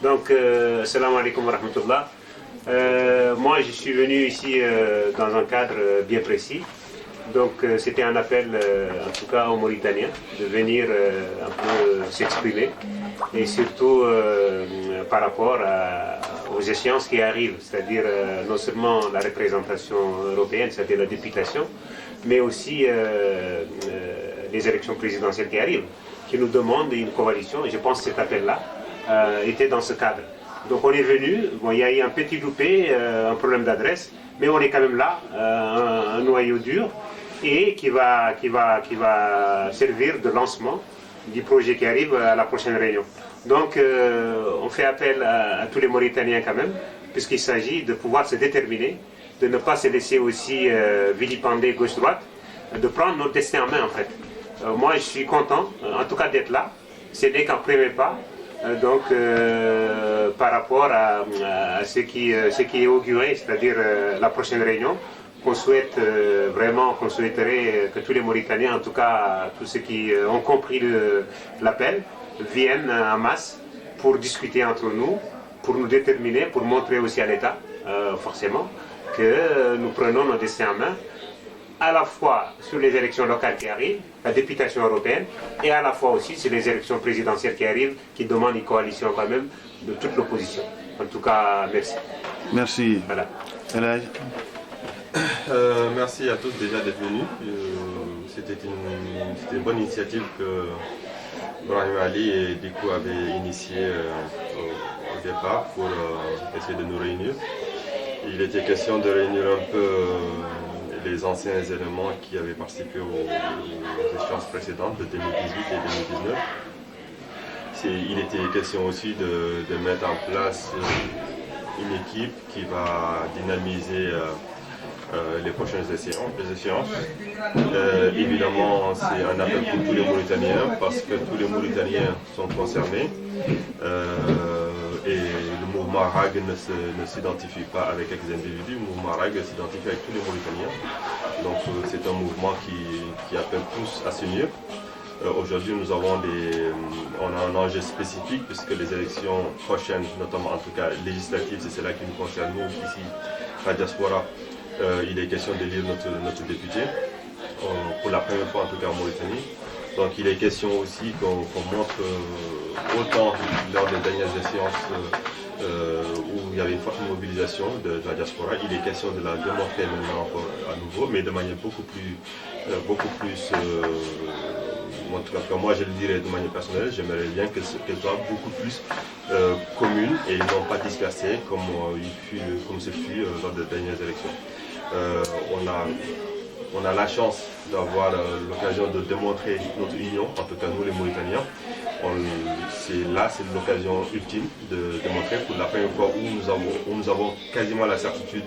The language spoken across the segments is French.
Donc, salam alaikum wa rahmatullah. Moi, je suis venu ici dans un cadre bien précis. Donc, c'était un appel, en tout cas aux Mauritaniens, de venir un peu s'exprimer. Et surtout par rapport aux échéances qui arrivent, c'est-à-dire non seulement la représentation européenne, c'est-à-dire la députation, mais aussi les élections présidentielles qui arrivent, qui nous demandent une coalition. Et je pense que cet appel-là était dans ce cadre. Donc on est venu, bon, il y a eu un petit loupé, un problème d'adresse, mais on est quand même là, un noyau dur, et qui va servir de lancement du projet qui arrive à la prochaine réunion. Donc on fait appel à tous les Mauritaniens quand même, puisqu'il s'agit de pouvoir se déterminer, de ne pas se laisser aussi vilipender gauche-droite, de prendre notre destin en main en fait. Moi je suis content, en tout cas d'être là, c'est n'est qu'un premier pas. Donc par rapport à ce qui est auguré, c'est-à-dire la prochaine réunion, qu'on souhaite qu'on souhaiterait que tous les Mauritaniens, en tout cas tous ceux qui ont compris l'appel, viennent en masse pour discuter entre nous, pour nous déterminer, pour montrer aussi à l'État, forcément, que nous prenons nos destins en main, à la fois sur les élections locales qui arrivent, la députation européenne, et à la fois aussi sur les élections présidentielles qui arrivent, qui demandent une coalition quand même de toute l'opposition. En tout cas, merci. Merci. Voilà. Merci à tous déjà d'être venus. C'était une bonne initiative que Brahim Ali et Diko avaient initiée au départ pour essayer de nous réunir. Il était question de réunir un peu les anciens éléments qui avaient participé aux échéances précédentes de 2018 et 2019. Il était question aussi de mettre en place une équipe qui va dynamiser les prochaines échéances. Évidemment, c'est un appel pour tous les Mauritaniens parce que tous les Mauritaniens sont concernés. Et le mouvement RAG ne s'identifie pas avec quelques individus, le mouvement RAG s'identifie avec tous les Mauritaniens. Donc c'est un mouvement qui appelle tous à s'unir. Aujourd'hui on a un enjeu spécifique puisque les élections prochaines, notamment en tout cas législatives, c'est celle qui nous concerne nous ici, la diaspora. Il est question d'élire notre député, pour la première fois en tout cas en Mauritanie. Donc il est question aussi qu'on montre autant lors des dernières échéances où il y avait une forte mobilisation de la diaspora, il est question de la démontrer maintenant encore à nouveau, mais de manière beaucoup plus en tout cas moi je le dirais de manière personnelle, j'aimerais bien qu'elle soit beaucoup plus commune et non pas dispersée comme ce fut lors des dernières élections. On a la chance d'avoir l'occasion de démontrer notre union, en tout cas nous les Mauritaniens. C'est l'occasion ultime de démontrer pour la première fois où nous avons quasiment la certitude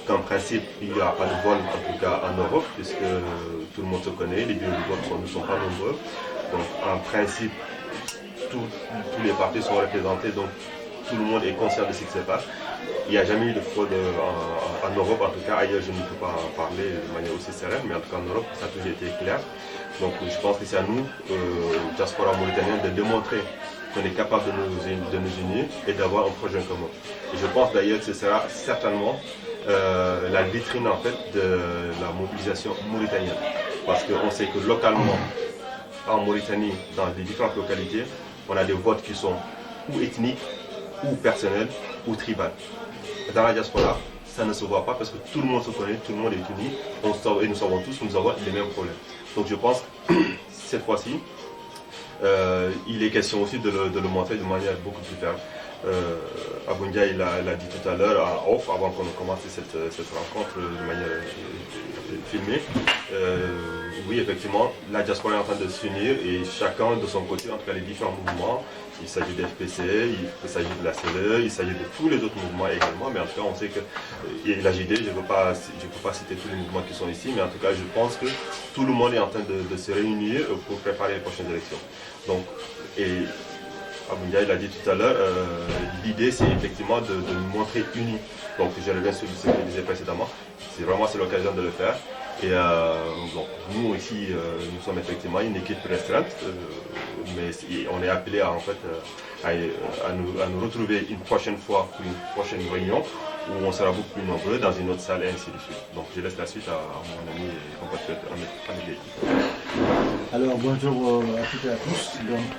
qu'en principe il n'y aura pas de vol, en tout cas en Europe, puisque tout le monde se connaît, les bureaux de vote ne sont pas nombreux. Donc en principe, tous les partis sont représentés, donc tout le monde est conscient de ce qui se passe. Il n'y a jamais eu de fraude en Europe, en tout cas ailleurs je ne peux pas en parler de manière aussi sereine, mais en tout cas en Europe ça a toujours été clair. Donc je pense que c'est à nous, diaspora mauritanienne, de démontrer qu'on est capable de nous unir et d'avoir un projet commun. Et je pense d'ailleurs que ce sera certainement la vitrine en fait de la mobilisation mauritanienne. Parce qu'on sait que localement, en Mauritanie, dans les différentes localités, on a des votes qui sont ou ethniques, ou personnels, ou tribales. Dans la diaspora, ça ne se voit pas parce que tout le monde se connaît, tout le monde est uni, et nous savons tous que nous avons les mêmes problèmes. Donc je pense que cette fois-ci, il est question aussi de le montrer de manière beaucoup plus ferme. Abundia, il l'a dit tout à l'heure, en off, avant qu'on commence cette rencontre de manière filmée. Oui, effectivement, la diaspora est en train de s'unir et chacun de son côté, entre les différents mouvements. Il s'agit de FPC, il s'agit de la CLE, il s'agit de tous les autres mouvements également, mais en tout cas on sait que la JD, je ne peux pas citer tous les mouvements qui sont ici, mais en tout cas je pense que tout le monde est en train de se réunir pour préparer les prochaines élections. Donc, et Abundia, il l'a dit tout à l'heure, l'idée c'est effectivement de nous montrer unis. Donc je reviens sur ce que je disais précédemment, c'est l'occasion de le faire. Et bon, nous ici, nous sommes effectivement une équipe restreinte, mais on est appelé en fait, à nous retrouver une prochaine fois pour une prochaine réunion où on sera beaucoup plus nombreux dans une autre salle et ainsi de suite. Donc je laisse la suite à mon ami et compatriote Ahmed. Alors bonjour à toutes et à tous. Donc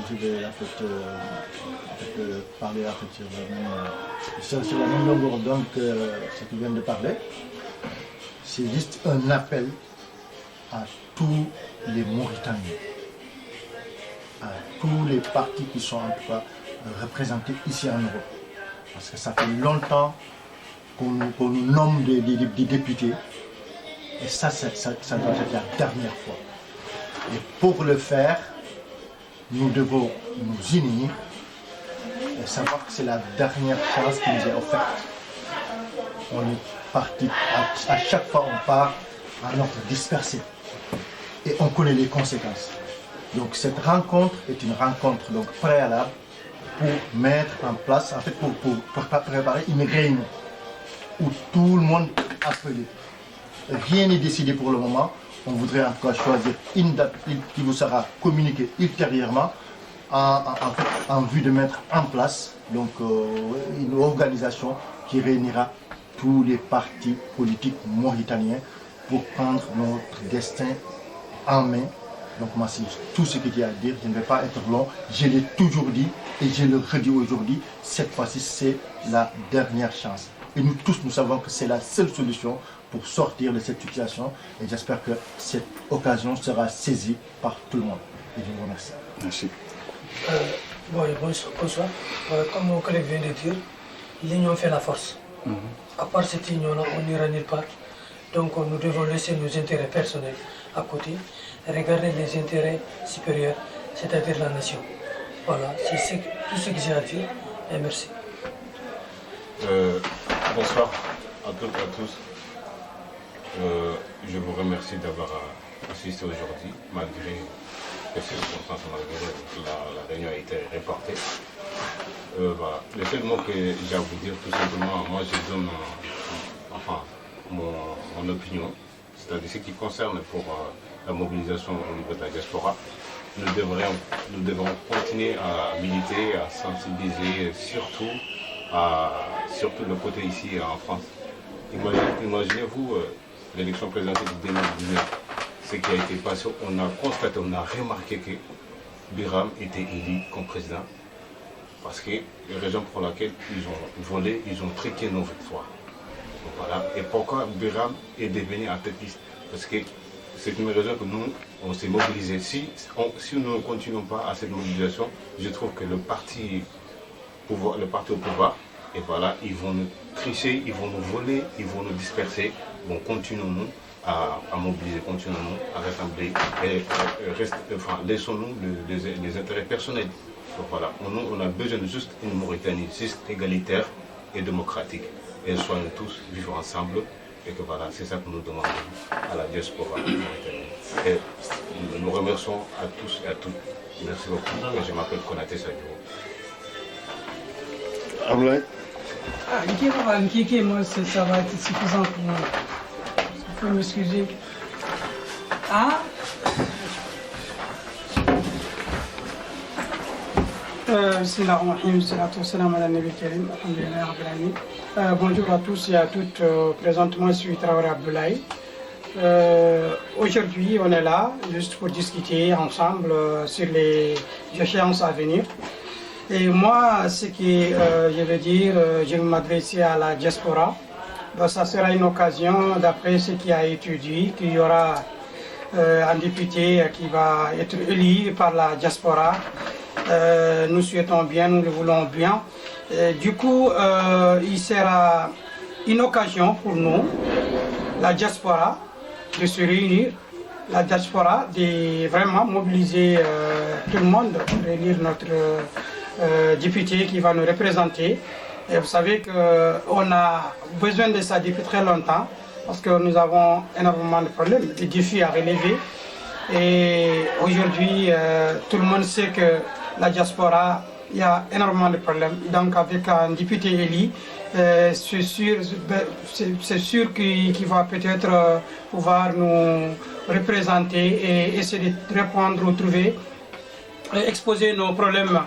je vais parler sur la même longueur d'onde que ce qui vient de parler. C'est juste un appel à tous les Mauritaniens, à tous les partis qui sont en tout cas représentés ici en Europe. Parce que ça fait longtemps qu'on nous nomme des députés. Et ça doit être la dernière fois. Et pour le faire, nous devons nous unir et savoir que c'est la dernière chance qui nous est offerte. On est parti, à chaque fois on part en ordre dispersé. Et on connaît les conséquences. Donc cette rencontre est une rencontre donc préalable pour mettre en place, en fait pour préparer une réunion où tout le monde est appelé. Rien n'est décidé pour le moment. On voudrait en tout cas choisir une date qui vous sera communiquée ultérieurement en vue de mettre en place donc, une organisation qui réunira tous les partis politiques mauritaniens pour prendre notre destin en main. Donc moi c'est tout ce que j'ai à dire, je ne vais pas être long, je l'ai toujours dit et je le redis aujourd'hui, cette fois-ci c'est la dernière chance. Et nous tous nous savons que c'est la seule solution pour sortir de cette situation et j'espère que cette occasion sera saisie par tout le monde. Et je vous remercie. Merci. Bonsoir. Comme mon collègue vient de dire, l'union fait la force. À part cette union-là, on n'ira nulle part. Donc nous devons laisser nos intérêts personnels à côté et regarder les intérêts supérieurs, c'est-à-dire la nation. Voilà, c'est tout ce que j'ai à dire et merci. Bonsoir à toutes et à tous. Je vous remercie d'avoir assisté aujourd'hui, malgré les circonstances, malgré la réunion a été reportée. Voilà. Le seul mot que j'ai à vous dire, tout simplement, moi je donne mon opinion, c'est-à-dire ce qui concerne pour la mobilisation au niveau de la diaspora. Nous devons continuer à militer, à sensibiliser, surtout le côté ici en France. Imaginez-vous l'élection présidentielle de 2019, ce qui a été passé, on a constaté, on a remarqué que Biram était élu comme président parce que les raisons pour lesquelles ils ont volé, ils ont truqué nos victoires. Voilà. Et pourquoi Biram est devenu en tête liste? Parce que c'est une raison que nous, on s'est mobilisés. Si nous ne continuons pas à cette mobilisation, je trouve que le parti au pouvoir, et voilà, ils vont nous tricher, ils vont nous voler, ils vont nous disperser. Bon, continuons-nous à mobiliser, continuons-nous à rassembler et laissons-nous les intérêts personnels. Donc voilà, on a besoin de juste une Mauritanie juste égalitaire et démocratique. Et soyons tous vivre ensemble. Et que voilà, c'est ça que nous demandons à la diaspora mauritanienne. Et nous remercions à tous et à toutes. Merci beaucoup. Et je m'appelle Konaté Sadio. Ablaye. Moi, ça va être suffisant pour moi. Il faut m'excuser. Bonjour à tous et à toutes. Présentement, je suis Traoré Abdoulaye. Aujourd'hui, on est là juste pour discuter ensemble sur les échéances à venir. Et moi, ce que je veux dire, je vais m'adresser à la diaspora. Ça sera une occasion, d'après ce qui a été dit, qu'il y aura un député qui va être élu par la diaspora. Nous souhaitons bien, nous le voulons bien. Du coup, il sera une occasion pour nous, la diaspora, de se réunir, la diaspora de vraiment mobiliser tout le monde pour élire notre député qui va nous représenter. Et vous savez qu'on a besoin de ça depuis très longtemps parce que nous avons énormément de problèmes, de défis à relever. Et aujourd'hui, tout le monde sait que la diaspora il y a énormément de problèmes. Donc avec un député élu, c'est sûr qu'il va peut-être pouvoir nous représenter et essayer de répondre ou trouver, exposer nos problèmes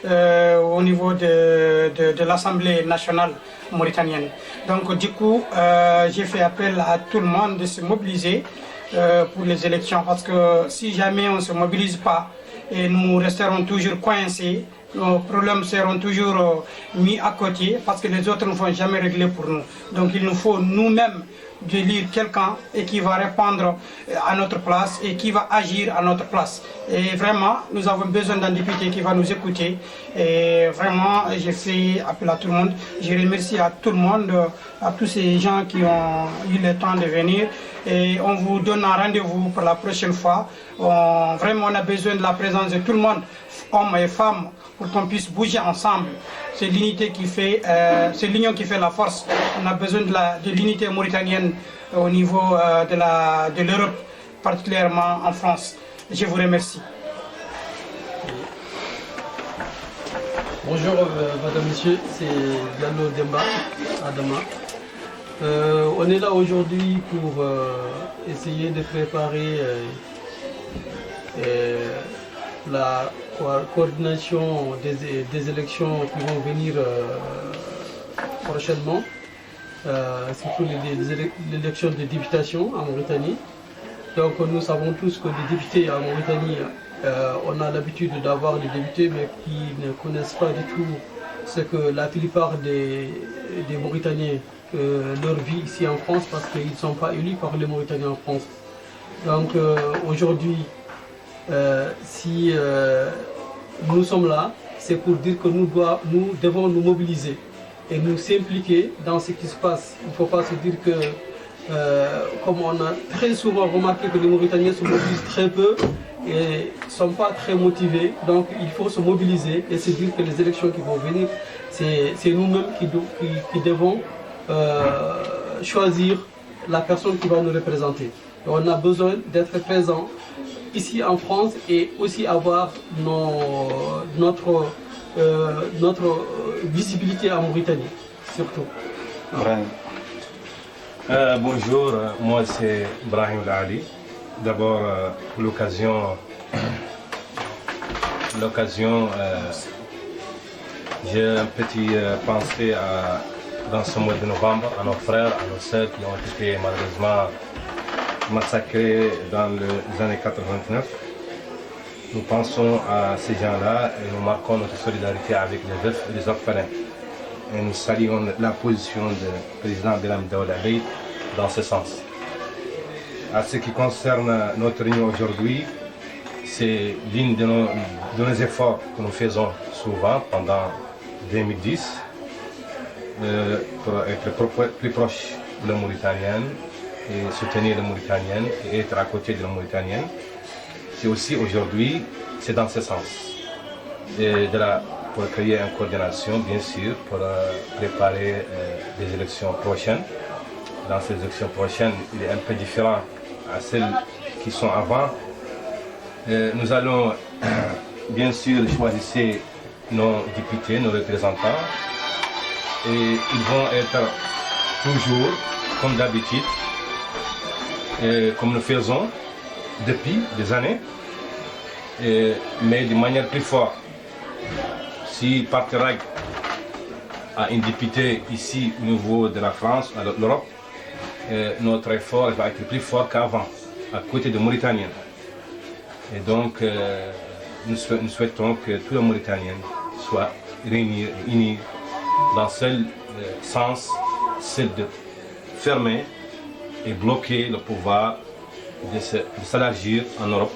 au niveau de l'Assemblée nationale mauritanienne. Donc du coup, j'ai fait appel à tout le monde de se mobiliser pour les élections, parce que si jamais on ne se mobilise pas, et nous resterons toujours coincés, nos problèmes seront toujours mis à côté, parce que les autres ne vont jamais régler pour nous. Donc il nous faut nous-mêmes d'élire quelqu'un et qui va répondre à notre place et qui va agir à notre place. Et vraiment, nous avons besoin d'un député qui va nous écouter. Et vraiment, j'ai fait appel à tout le monde. Je remercie à tout le monde, à tous ces gens qui ont eu le temps de venir. Et on vous donne un rendez-vous pour la prochaine fois. Vraiment, on a besoin de la présence de tout le monde, hommes et femmes, pour qu'on puisse bouger ensemble. C'est l'unité qui fait, c'est l'union qui fait la force. On a besoin de l'unité mauritanienne au niveau de l'Europe, particulièrement en France. Je vous remercie. Bonjour madame, monsieur, c'est Diallo Demba, Adama. On est là aujourd'hui pour essayer de préparer la coordination des élections qui vont venir prochainement, surtout l'élection de députation en Mauritanie. Donc nous savons tous que les députés en Mauritanie, on a l'habitude d'avoir des députés mais qui ne connaissent pas du tout ce que la plupart des Mauritaniens leur vie ici en France, parce qu'ils ne sont pas élus par les Mauritaniens en France. Donc aujourd'hui, si nous sommes là, c'est pour dire que nous devons nous mobiliser et nous s'impliquer dans ce qui se passe. Il ne faut pas se dire que, comme on a très souvent remarqué que les Mauritaniens se mobilisent très peu et ne sont pas très motivés, donc il faut se mobiliser et se dire que les élections qui vont venir, c'est nous-mêmes qui devons choisir la personne qui va nous représenter. Et on a besoin d'être présents ici en France et aussi avoir notre visibilité en Mauritanie, surtout. Bonjour, moi c'est Brahim Ali. D'abord, pour l'occasion, j'ai un petit pensée dans ce mois de novembre à nos frères, à nos sœurs qui ont été malheureusement massacrés dans les années 89. Nous pensons à ces gens-là et nous marquons notre solidarité avec les veufs et les orphelins. Et nous saluons la position du président Bilam Daoud Abeid dans ce sens. À ce qui concerne notre réunion aujourd'hui, c'est l'une de nos efforts que nous faisons souvent pendant 2010 pour être plus proche de la Mauritanienne et soutenir les Mauritaniennes et être à côté de la Mauritanienne. C'est aussi aujourd'hui, c'est dans ce sens. Pour créer une coordination, bien sûr, pour préparer les élections prochaines. Dans ces élections prochaines, il est un peu différent à celles qui sont avant. Nous allons bien sûr choisir nos députés, nos représentants, et ils vont être toujours, comme d'habitude, comme nous faisons depuis des années, mais de manière plus forte. Si Parti-Rag a une députée ici au niveau de la France, de l'Europe, notre effort va être plus fort qu'avant, à côté des Mauritaniens. Et donc, nous souhaitons que tous les Mauritaniens soient unis dans le seul sens, c'est de fermer et bloquer le pouvoir de s'élargir en Europe.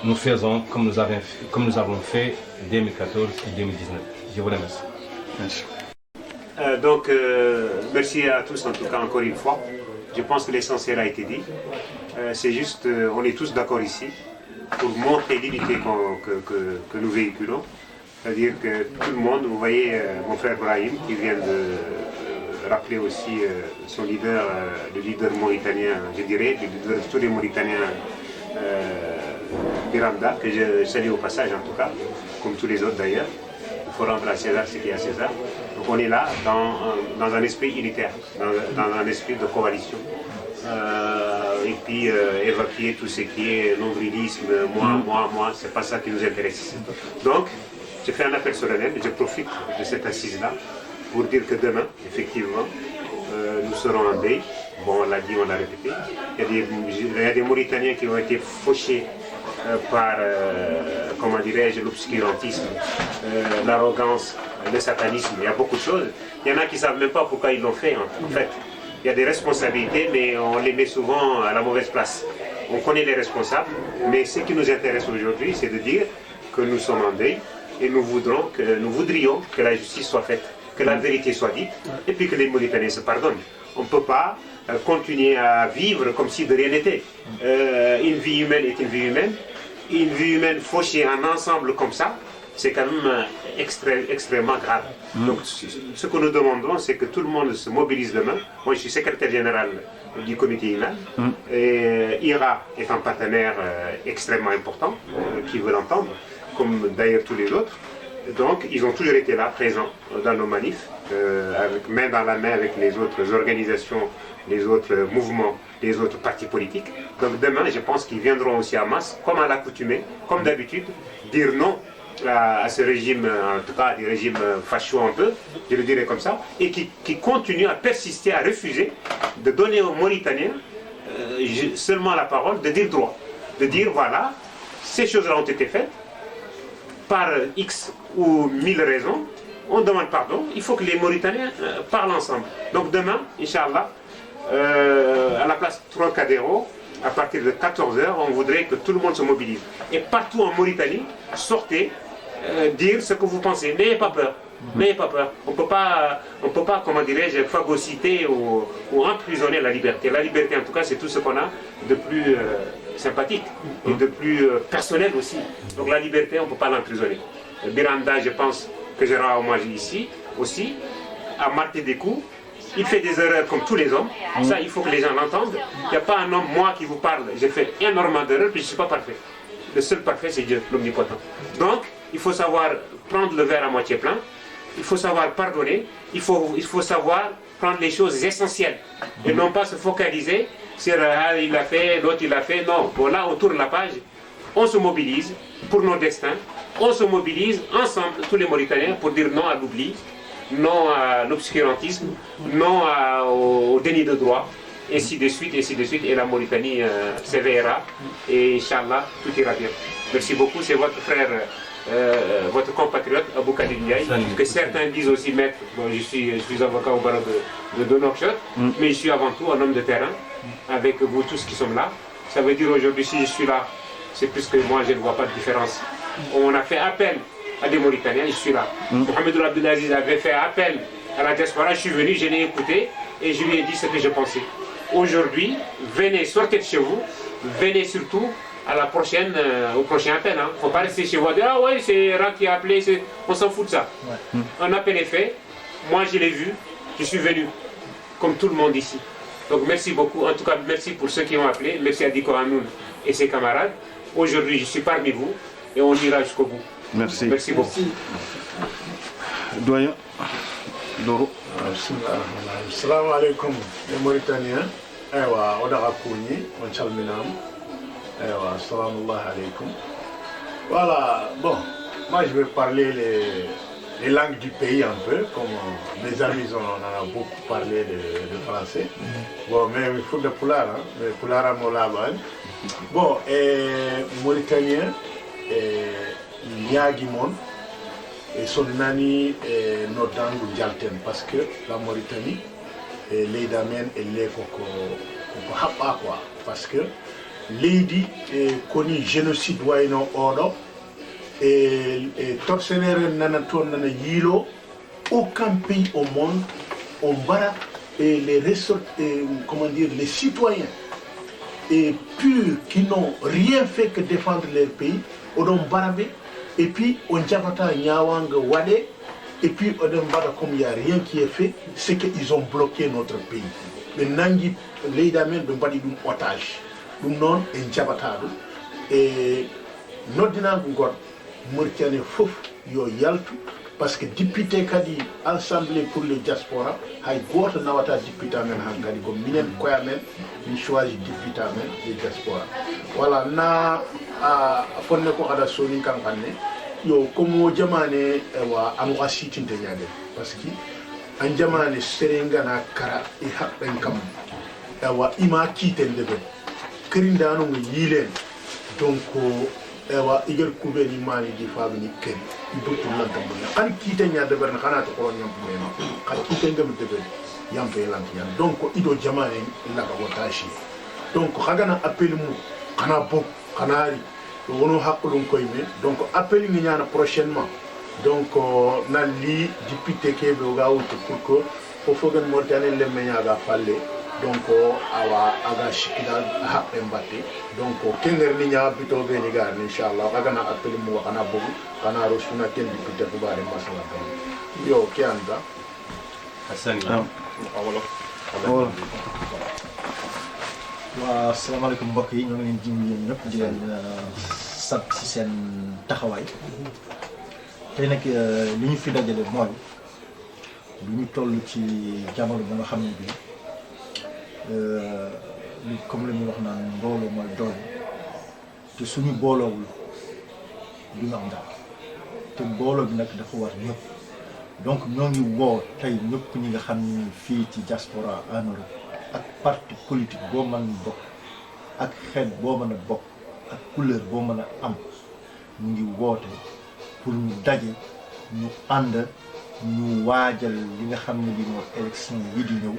Nous faisons comme nous avons fait en 2014 et 2019. Je vous remercie. Merci. Merci à tous en tout cas encore une fois. Je pense que l'essentiel a été dit. C'est juste, on est tous d'accord ici pour montrer l'unité que nous véhiculons. C'est-à-dire que tout le monde, vous voyez mon frère Brahim qui vient de rappeler aussi son leader, le leader mauritanien, je dirais, le leader de tous les Mauritaniens, Biramda, que je salue au passage en tout cas, comme tous les autres d'ailleurs. faut rendre à César ce qui est à César. Donc on est là dans un esprit unitaire, dans un esprit de coalition. Et puis évacuer tout ce qui est nombrilisme, moi, c'est pas ça qui nous intéresse. Donc, je fais un appel solennel et je profite de cette assise-là pour dire que demain, effectivement, nous serons en deuil. Bon, on l'a dit, on l'a répété. Il y a des Mauritaniens qui ont été fauchés par, comment dirais-je, l'obscurantisme, l'arrogance, le satanisme. Il y a beaucoup de choses. Il y en a qui ne savent même pas pourquoi ils l'ont fait, en fait. Il y a des responsabilités, mais on les met souvent à la mauvaise place. On connaît les responsables, mais ce qui nous intéresse aujourd'hui, c'est de dire que nous sommes en deuil et nous voudrions que la justice soit faite, que la vérité soit dite, et puis que les Mauritaniens se pardonnent. On ne peut pas continuer à vivre comme si de rien n'était. Une vie humaine est une vie humaine. Une vie humaine fauchée en ensemble comme ça, c'est quand même extrêmement grave. Donc ce que nous demandons, c'est que tout le monde se mobilise demain. Moi, je suis secrétaire général du comité IMAN. Et IRA est un partenaire extrêmement important, qui veut l'entendre, comme d'ailleurs tous les autres. Donc, ils ont toujours été là, présents dans nos manifs, main dans la main avec les autres organisations, les autres mouvements, les autres partis politiques. Donc demain, je pense qu'ils viendront aussi à masse, comme à l'accoutumée, comme d'habitude, dire non à ce régime, en tout cas des régimes fachos un peu, je le dirais comme ça, et qui continuent à persister, à refuser de donner aux Mauritaniens seulement la parole, de dire droit, de dire voilà, ces choses-là ont été faites, par X ou 1000 raisons, on demande pardon, il faut que les Mauritaniens parlent ensemble. Donc demain, Inch'Allah, à la place Trocadéro, à partir de 14h, on voudrait que tout le monde se mobilise. Et partout en Mauritanie, sortez, dire ce que vous pensez. N'ayez pas peur. N'ayez pas peur. On ne peut pas, comment dirais-je, phagocyter ou emprisonner la liberté. La liberté, en tout cas, c'est tout ce qu'on a de plus sympathique et de plus personnel aussi. Donc la liberté, on ne peut pas l'emprisonner. Biranda, je pense que je rends hommage ici aussi, a marqué des coups. Il fait des erreurs comme tous les hommes. Ça, il faut que les gens l'entendent. Il n'y a pas un homme, moi, qui vous parle. J'ai fait énormément d'erreurs, puis je ne suis pas parfait. Le seul parfait, c'est Dieu, l'omnipotent. Donc, il faut savoir prendre le verre à moitié plein. Il faut savoir pardonner. Il faut savoir prendre les choses essentielles. Et non pas se focaliser sur ah, il l'a fait, l'autre il l'a fait. Non, bon, là, on tourne la page. On se mobilise pour nos destins. On se mobilise ensemble, tous les Mauritaniens, pour dire non à l'oubli, non à l'obscurantisme, non au déni de droit, ainsi de suite, et la Mauritanie s'éveillera, et Inch'Allah, tout ira bien. Merci beaucoup, c'est votre frère, votre compatriote, Abou Khalid Ndiaye, que certains disent aussi maître. Bon, je suis avocat au barreau de Nouakchott, mais je suis avant tout un homme de terrain, avec vous tous qui sommes là. Ça veut dire aujourd'hui, si je suis là, c'est plus que moi, je ne vois pas de différence. On a fait appel à des Mauritaniens, je suis là. Mohamed Abdelaziz avait fait appel à la diaspora, je suis venu, je l'ai écouté et je lui ai dit ce que je pensais. Aujourd'hui, venez, sortez de chez vous, venez surtout à la prochaine, au prochain appel. Il ne faut pas rester chez vous et dire ah ouais, c'est Ra qui a appelé, on s'en fout de ça. Un appel est fait, moi je l'ai vu, je suis venu, comme tout le monde ici. Donc merci beaucoup, en tout cas merci pour ceux qui ont appelé, merci à Diko Hanoun et ses camarades. Aujourd'hui, je suis parmi vous et on ira jusqu'au bout. Merci. Merci beaucoup. Doyen Doro. Assalamu alaikum les Mauritaniens. Ewa, odara kouni, on chalminam. Ewa, assalamu alaikum. Voilà, bon, moi je vais parler les langues du pays un peu, comme mes amis on en a beaucoup parlé de français. Bon, mais il faut de Poular, hein, mais Poular à Molaban. Bon, Mauritanien, Niagimon, et son nani Nodangu Djalten, parce que la Mauritanie, les damen et les coco hapa quoi, parce que lady connu génocide wayno odo et tortionnaire nanaton nana yilo, aucun pays au monde on bara et comment dire les citoyens et purs qui n'ont rien fait que défendre leur pays, on a barabé, et puis on jabata nyawang wade, et puis on a barabé comme il n'y a rien qui est fait, c'est qu'ils ont bloqué notre pays. Les nangi, les dames, de badi d'un otage, d'un non et jabata, et notre dinang god, Mauritanie fouf, yo yaltu, parce que député kadi assemblée pour les diaspora hay goto nawata député men han kadi ko minen koya men min choisi député men les diaspora voilà na fonne ko kada soni kan kanne yo komo jamane wa amwa sitinte nyade parce que an jamane serengana kara e habben kam wa ima kitende be kerindano ngi yilen donc ewa igel kube ni mani di fabi ni ken ibutu la gambo kan kite nya de berna kana to ko nyam problema kan kite ngam de be yam be lam yan donc ido jamane la ka wotashi donc xagana appel mu kana bok kanari wono hakulun koy me donc appel ni nyana prochainement donc na li député ke be ga wutu pour que fo fogan mortane le menya ga falle donc awa aga shikida haɓɓe mbatte donc kenger ni ñaa bito be ni gar inchallah agana appel mu kana bogu kana rosuna ken député ko bare masala tam yo ke anda Hassani wa assalamu alaykum mbokk yi ñoo ngi leen di nuyu ñëpp di leen sant ci seen taxawaay tey nag li ñu fi dajale mooy lu ñu toll ci jamono ba nga xam ne bi comme la ñuy wax naan mbooloo mooy doole te suñu booloowul du ñu am dara te mbooloo bi nag dafa war ñëpp donc ñoo ngi woo tey ñëpp ñi nga xam ni fii ci diaspora en Europe ak parti politique boo mën a bokk ak xeet boo mën a bokk ak couleur boo mën a am ñu ngi woote pour ñu daje ñu ànd ñu waajal li nga xam ne bi mooy élection yi di ñëw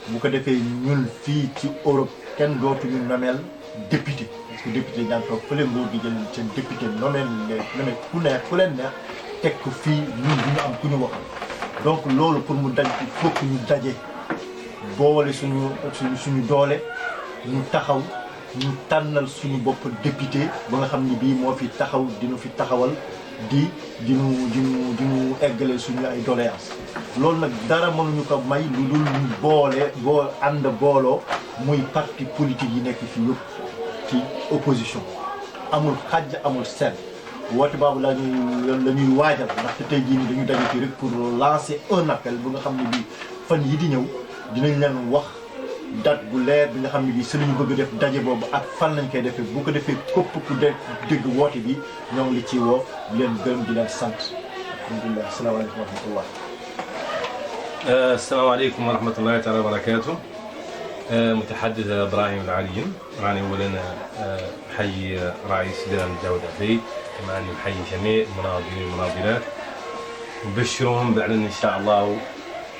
bu ko defee ñun fii ci Europe kenn dootuñu nomeel député parce que député daan toog fële nguur gi jël seen député nomeel ku leen neex teg ko fii ñun du ñu am ku ñu waxal donc loolu pour mu daj il faut que ñu daje boole suñu doole ñu taxaw ñu tànnal suñu bopp député ba nga xam ni bii moo fi taxaw dina fi taxawal di ñu eggale suñu ay doléance loolu nag dara mënuñu ko may lu dul ñu ànd booloo muy parti politique yi nekk fi yëpp ci opposition amul xàjj amul seen woote boobu la ñuy waajal ndaxte tey jii nii dañu daje fii rek pour lancer un appel bu nga xam ne bii fan yi di ñëw dinañ leen wax date bu leer bi nga xam ne bii si lañu bëgg def daje boobu ak fan lañ koy defee bu ko defee képp ku dégg woote bi ñoo ngi li ci woo di leen gërëm di leen sant alhamdulilah asalaamaaleykum wa rahmatullah. السلام عليكم ورحمة الله تعالى وبركاته. متحدث إبراهيم العليم، معنا أولا حي رئيس ديران الدولة العبيد، معنا حي جميع المناضلين والمناضلات، نبشرهم بأعلن إن شاء الله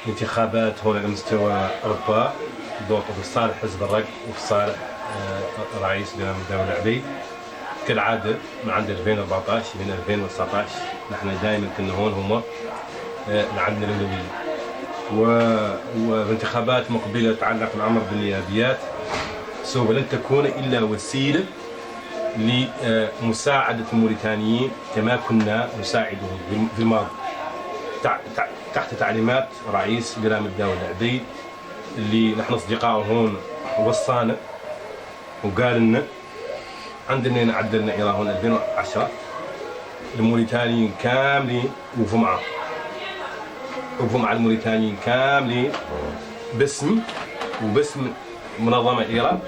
انتخابات هنا على مستوى أوروبا في صالح حزب الرق وفي صالح رئيس ديران الدولة العبيد كالعادة من عند 2014 من 2019 نحن دائما كنا هون هم عندنا الأولوية. وانتخابات مقبلة تتعلق الأمر بالنيابيات سوف لن تكون إلا وسيلة لمساعدة الموريتانيين كما كنا نساعدهم في الماضي تحت تعليمات رئيس برام الدولة العبيد اللي نحن أصدقائه هون وصانا وقال لنا عندنا عدلنا إلى هون 2010 الموريتانيين كاملين وقفوا معه وقفوا مع الموريتانيين كاملين باسم منظمة إيران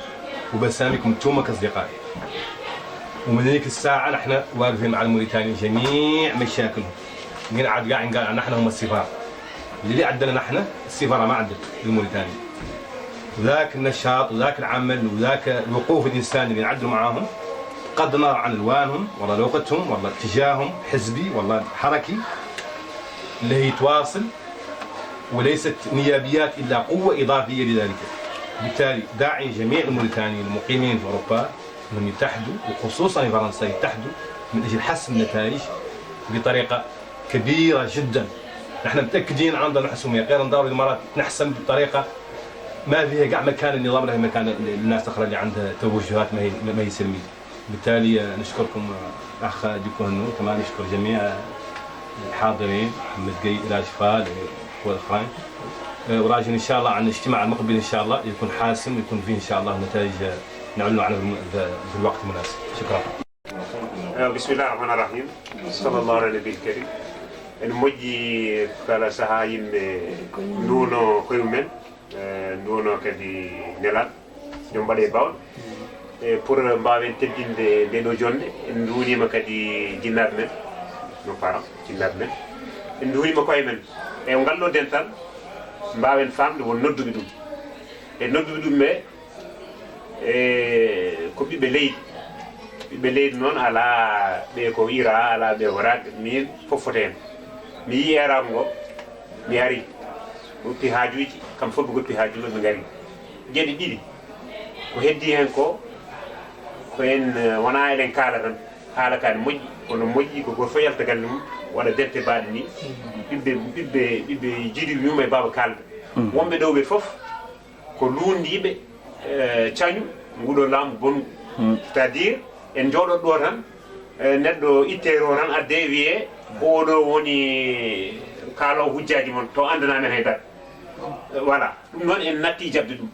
وبسامكم انتم كأصدقائي ومن ذيك الساعة نحن واقفين مع الموريتانيين جميع مشاكلهم قاعد قال نحن هم السفارة اللي عندنا نحن السفارة ما عندك الموريتانيين وذاك النشاط وذاك العمل وذاك الوقوف الإنساني اللي نعدلوا معاهم بغض النظر عن ألوانهم ولا لغتهم ولا اتجاههم حزبي ولا حركي اللي هي تواصل وليست نيابيات إلا قوة إضافية لذلك. بالتالي داعي جميع الموريتانيين المقيمين في أوروبا أنهم يتحدوا وخصوصا فرنسا يتحدوا من أجل حسم النتائج بطريقة كبيرة جدا. نحن متأكدين عندنا الحسومية غير ندور الإمارات نحسم بطريقة ما فيها قاع مكان النظام له مكان الناس الأخرى اللي عندها توجهات ما هي سلمية. بالتالي نشكركم أخ ديكوهنو كمان نشكر جميع الحاضرين محمد قي إلى شفال والآخرين وراجل إن شاء الله عن الاجتماع المقبل إن شاء الله يكون حاسم ويكون فيه إن شاء الله نتائج نعلن عنها في الوقت المناسب. شكرا. بسم الله الرحمن الرحيم. صلى الله على النبي الكريم. en moƴƴi kala sahaa yimɓe nduuno koye mumen nduuno kadi nelal yo mbaɗe bawɗo e pour mbawen teddinde nde ɗo jonde en duunima kadi jinnaɓe men no parents jinnaɓe men en duunima koye men e ngal ɗo dental mbawen famde won nodduɓe ɗum e nodduɓe ɗum ɓe e ko ɓiɓɓe leydi noon ala ɓe ko ira ala ɓe ko ragde min fof fote hen mi yi erago ngo mi ari goppi haajuji kam fof ɓe goppi haajuji ɓe gari gueɗe ɗiɗi ko heddi hen ko en wona eɗen kaala tan haala ka ne moƴƴi kono moƴƴi ko goto fof yalta galle mum waɗa derte baɗe ni ɓiɓɓe jiiɗi mum e baba kalda wonɓe ɗo ɓe foof ko lundiɓe cañu nguɗo laamu bongu c'est à dire en jooɗot ɗo tan neɗɗo ittero tan adde wiye oɗo woni kaalowo hujjaji moon to andanamen haydara voilà ɗum noon en natti jabde ɗum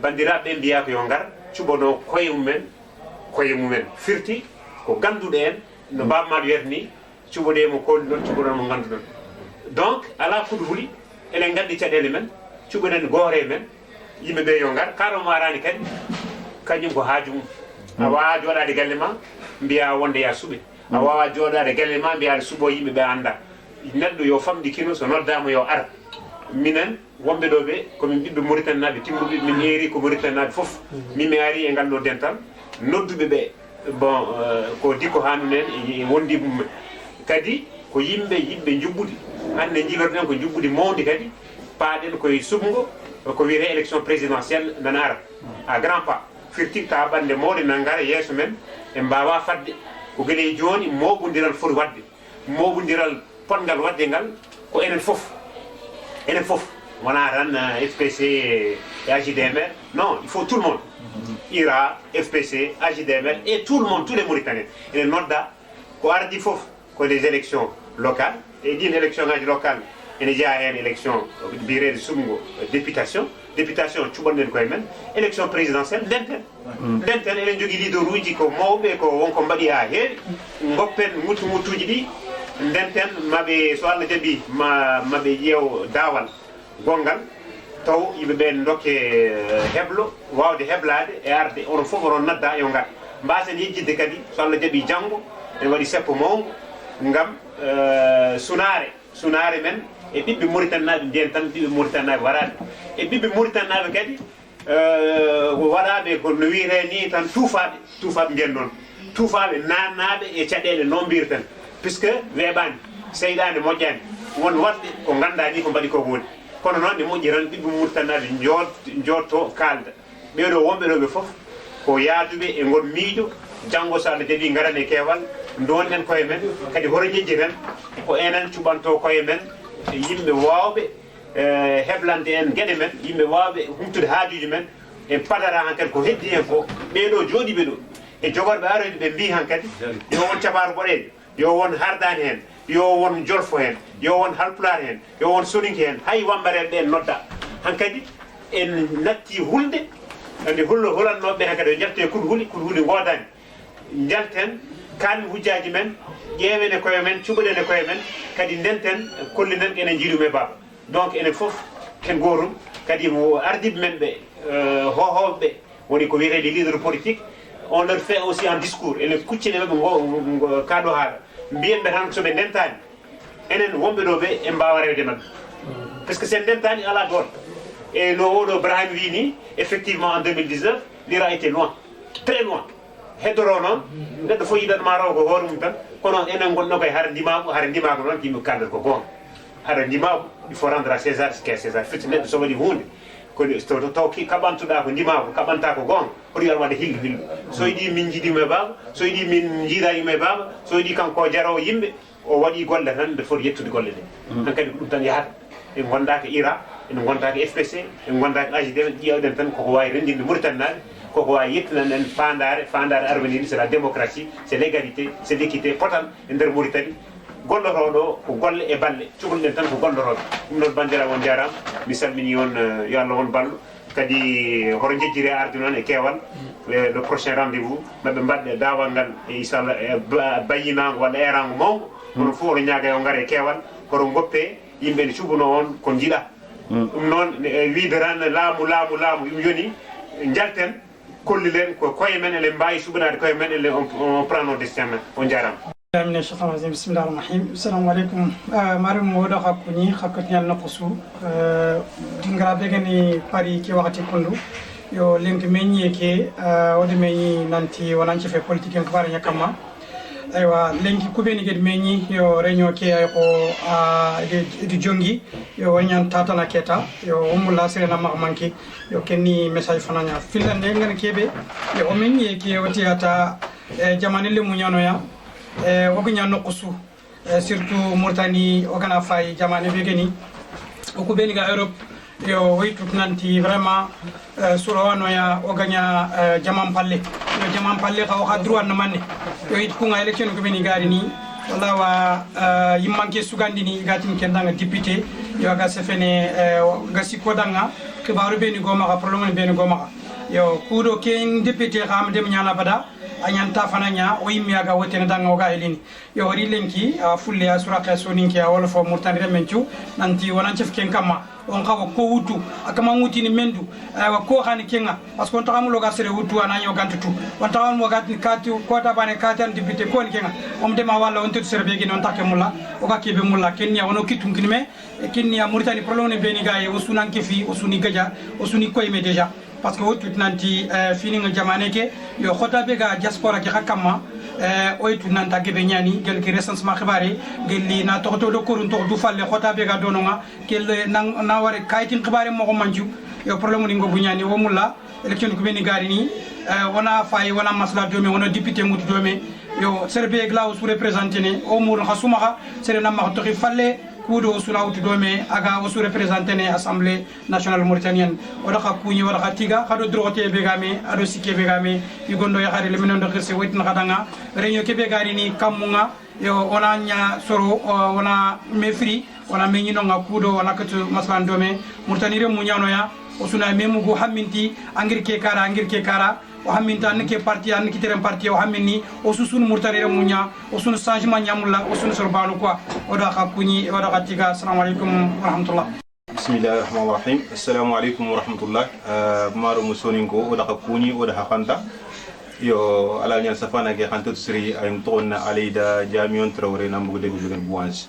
bandiraɓe ɓe mbiya ko yo ngar cuɓano koye mumen firti ko ganduɗo en no bammaɗo wiyata ni cuɓoɗemo kolli ɗon cuɓoɗon mo ganduɗon donc ala kuɗo huuli eɗen gandi caɗele men cuɓoɗen goore men yimɓeɓe yo ngar kaɗo mo arani kadi kañum ko haaju mum a wawa joɗade galle ma mbiya wonde ya suuɓe a wawa joɗade galle ma mbiya aɗa suuɓo yimɓeɓe anda neɗɗo yo famɗi kino so noddama yo ara minen wonɓe ɗo ɓe komin ɓiɓɓe Mauritanie naɓe timmuɓe min eri ko Mauritanie naɓe foof min mi ari e ngal ɗo dental nodduɓe ɓe bon ko dikko hanunen e wondi mumen kadi ko yimɓe juɓɓuɗi hande jiilotoɗen ko juɓɓuɗi mawdi kadi paaɗen koye sumgo ko wiyete élection présidentielle nana ara à grand pas firti ta ɓande mawɗe nan gara yeeso men en mbawa fadde ko gueɗe joni moɓodiral foti wadde moɓodiral potgal wadde ngal ko enen foof wona tan FPC et AJDMR non il faut tout le monde IRA FPC AJDMR et tout le monde tous les Mauritaniens enen nodda ko ardi foof ko des élections locales et ɗin élection ngaji locale ene jeeya hen élection mbirede sumgo députation cuɓanɗen koye men élection présidentielle ndenten eɗen jogui leader uji ko mawɓe ko wonko mbaɗi ha heewi goppen muttuji ɗi ndenten maɓe so Allah jaaɓi maɓe ƴeew daawal gongal taw yimɓeɓe dokke heblo wawde heblade e arde onon foof onon nadda yo ngar mbasen yejjidde kadi so Allah jaaɓi janggo en waɗi seppo mawngo ngam sunare men e ɓiɓɓe Mauritanie naɓe mbiyen tan ɓiɓɓe Mauritanie naɓe warade e ɓiɓɓe Mauritanie naɓe kadi waɗaɓe ko no wiyete ni tan tuufaɓe mbiyen noon tuufaɓe nannaɓe e caɗele non mbirten puisque weeɓani seyɗade moƴƴani won wadde ko ganda ni ko mbaɗi ko woni kono noon ne moƴƴi tan ɓiɓɓe Mauritanie naɓe jotto kalda ɓeɗo wonɓe ɗo ɓe foof ko yaaduɓe e gon miijo janggo so Allah jaaɓi garan e keewal donɗen koye men kadi hoto jejjiten ko enen cuɓanto koye men yimɓe wawɓe heblande en gueɗe men yimɓe wawɓe humtude haajuji men en padara han kadi ko heddi hen ko ɓeɗo jooɗiɓe ɗo e jogorɓe aroyde ɓe mbi han kadi yo won caɓaru boɗejo yo won hardani hen yo won jolfo hen yo won halpulaar hen yo won soninke hen hay wambareɓe ɓe en nodda han kadi en natti hulde ande hulannoɓe hen kadi o jalte kuɗo huuli godani jalten kalmi hujjaji men ƴeewen e koye men cuɓoɗen e koye men kadi ndenten kollinen enen jiiɗum e baba donc enen foof ken gotum kadi ardiɓe men ɓe hohoɓe ɓe woni ko wiyete les leaders politiques on leur fait aussi un discours enen kuccine ɓe kaɗo haala mbiyenɓe tan soɓe ndentani enen wonɓe ɗo ɓe en mbawa rewde mabɓe par ce que sen ndentani ala goto e no oɗo Brahim wi ni effectivement en 2019 l'Iran était loin très loin heddoro noon neɗɗo fof yiɗatma raw ko hoore mum tan kono enen gonɗo koye hara ndimago noon yimɓe kaldata ko gonga hara ndimago il faut rendre à César ce qu'est César firti neɗɗo so waɗi hunde kono taw kaɓantuɗa ko ndimago kaɓanta ko gonga hoto wiya wadde hillu so yiiɗi min jiiɗimo e baba so yiiɗi min jiiɗanimo e baba so yiiɗi kanko jarowo yimɓe o waɗi golle tan nde foti yettude golle ɗe hankkadi ko ɗum tan yahata en gondaka IRA en gondaka FPC en gondaka AJDM ƴewɗen tan koko wawi rendinde Mauritanie naɓe koko wawi yettinan en fandare armenidi c'est la démocratie c'est l'égalité c'est l'équité potal e nder Mauritanie gollotoɗo ko golle e balle cukalɗen tan ko golloroɓe ɗum noon bandiraɓe on jarama mi salmini on yo Allah won ballo kadi hoto jejjiri arde noon e keewal le prochain rendez-vous maɓe mbaɗɗe dawal ngal inchallah e bayyinago walla erango mawgo kono fof oɗo ñaaga yo ngare keewal koto goppe yimɓe ne cuɓuno on ko jiiɗa ɗum noon wiide tan laamu ɗum yoni jalten kollilen ko koye men ele mbawi suɓanade koye men ele on prend nos destin men on jarama من الشيطان الرجيم بسم الله الرحمن الرحيم السلام عليكم مريم ودا خاكوني خاكتني النقصو دينغرا بيغني باري كي وقتي كوندو yo link menyi ke wode menyi nanti wananchi fe politique en kbare nyakama aywa lenki kubeni ged menyi yo reño ke ay ko di jongi yo wanyan tata na keta yo umula sere na manki yo kenni message fananya filande ngane kebe yo menyi ke wati ata jamane le munyano ya wogunya no kusu surtout Mauritanie ogana fay jamane begeni o kubeni ga Europe yo waytut nanti vraiment surawano ya oganya jamam palle yo jamam palle ka waxa droit na manne yo it kunga election ko beni gari ni wala wa yimmanke sugandini gatin kendanga député yo ga sefene ga sikodanga kibaru beni goma ka problème beni goma yo kudo ken député xam dem nyana bada anyanta fananya o yimmi aga woten danga o ga elini yo wari lenki fulle asura ka soninki wala fo Mauritanie remenchu nanti wonan chef ken kama on kawo ko wutu akama nguti ni mendu wa ko khani kenga parce que on taxamu lo ga sere wutu ananyo gantutu on taxamu mo gatti kati ko ta bane katan député ko ni kenga on dema wala on tetu serbe gi non takke mulla o ga kebe mulla kenya wono kitun kinme kenya Mauritanie problème beni gaay o sunan kefi o suni gaja o suni ko yeme déjà parce que wutu nanti fini nga jamane ke yo khota be ga diaspora ki hakama o yitu nanta gebe nyani gel ki recensement xibari gelli na toxto do korun to du falle khota be ga dononga kel na ware kaytin xibari mo ko manju yo problème ni ngobu nyani wo mulla election ko beni gari ni wona fay wona masla domi wona député mutu domi yo serbe gla sous représenter ne o mur khasuma ha sere na ma to falle kudo suna wutu domi aga o sous représenter ne assemblée nationale mauritanienne wala ka kunyi wala ka tiga khado droite be game ado sike be game yugondo ya khari le minen do xirse wetna khadanga reño ke be gari ni kamunga yo ona nya soro ona mefri ona meñino nga kudo ona katu maslan domi Mauritanie re mu nyano ya o suna memu go hamminti angir ke kara o hamminta anke parti anke terem parti o hammini o susun Mauritanie re munya o sun changement nyamulla o sun sorbanu quoi o da ka kunyi o da ka tiga assalamu alaikum wa rahmatullah bismillahir rahmanir rahim assalamu alaikum wa rahmatullah maro musoninko o da ka kunyi o da ha khanta yo ala nyan safana ge khanta sri ayum tonna alida jamion trawre nambu de bugen buans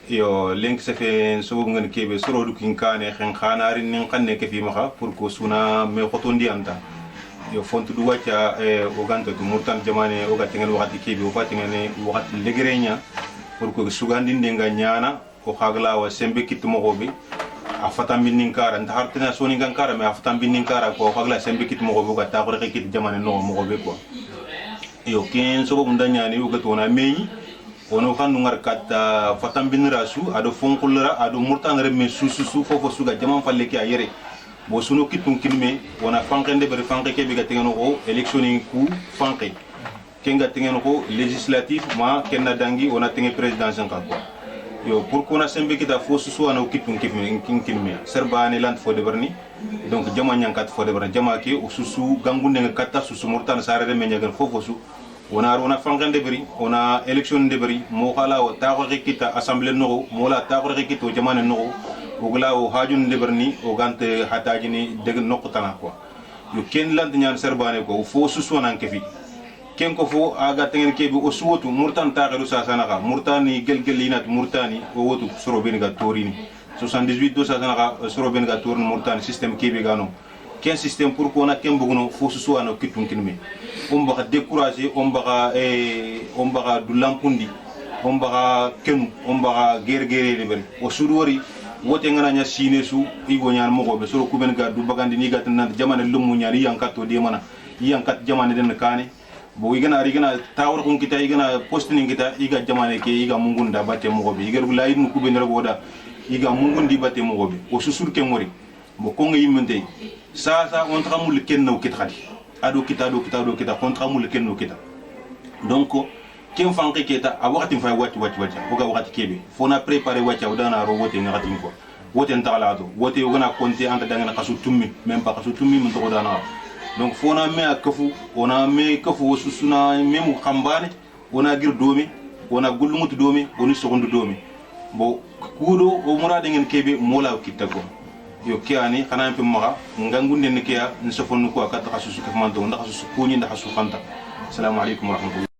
yo link se fe so ngen kebe soro du kin kane khen khanari nin kanne ke fi maha pour ko suna me khotondi anta yo fontu du wacha o ganto to murtan jamane o gatengen wakati kebe o fatingen wakati legrenya pour ko sugandi ndenga nyana ko khagla wa sembe kitu mo gobe a fatam binnin kara nda hartina soni gan kara me a fatam binnin kara ko khagla sembe kitu mo gobe ga ta ko rek kitu jamane no mo gobe ko yo ken so bo ndanya ni o gato na meyi ono kan ngar kata fatam bin rasu ado fonkulra ado murtan remme susu fofo suga jaman falle ki ayere bo suno kitun kinme wona fankende ber fanke ke be gatengeno ko electioning ku fanke kenga tengeno ko législatif ma kenna dangi ona tenge présidentiel ka ko yo pour ko na sembe kita fo susu ana kitun kinme serbane land fo de berni donc jama nyankat fo de berni jama ke o susu gangunde ngata susu murtan sare remme nyagan fofo su ona fangande beri ona election de beri mo khala o taxo kita assemblée no mo la taxo kita jamane no o gla o hajun de berni o gante hataji ni deg nokutana ko yo ken land nyan serbane ko fo susu nan kefi ken ko fo aga tengen kebi o suwotu murtan taxelu sa sanaka murtani gelgelinat murtani o wotu soro ben ga torini 78 do sa sanaka soro ben ga torin murtani système kebi gano ken système pour ko na ken bugno fo susu ano kitun kinme on baka décourager on baka du lampundi on baka kenu on baka gergere de bari o surori wote ngana nya sine su igo nyaan mo be soro kuben ga du bagandi ni gat nan jamane lumu nyaani yankato de mana yankat jamane den kane bo igana ari gana tawr kun kita igana posting kita iga jamane ke iga mungunda batte mo be igar bulay nu kuben ragoda iga mungundi batte mo be o susur ke ngori bo ko ngi yimmente sa on tramul ken no kitati ado kita kontra mul kenno kita donc ken fanke kita a wakati fay wati o ga wakati kebe fona préparer wati o dana ro wote ngati ko wote ntala do wote o gana konté anta danga kasu tummi même pas kasu tummi mun to dana donc fona me akafu ona me kafu susuna memu khambane ona gir domi wona gullumutu domi woni sogondu domi bo kuuɗo o murade ngen keɓe mola kittago yo kiani xana pe maxa ngangunde ne kiya n sofonnu ko kat xasusu ke manto ndax xasusu kuñi ndax xasusu xanta assalamu alaykum wa rahmatullah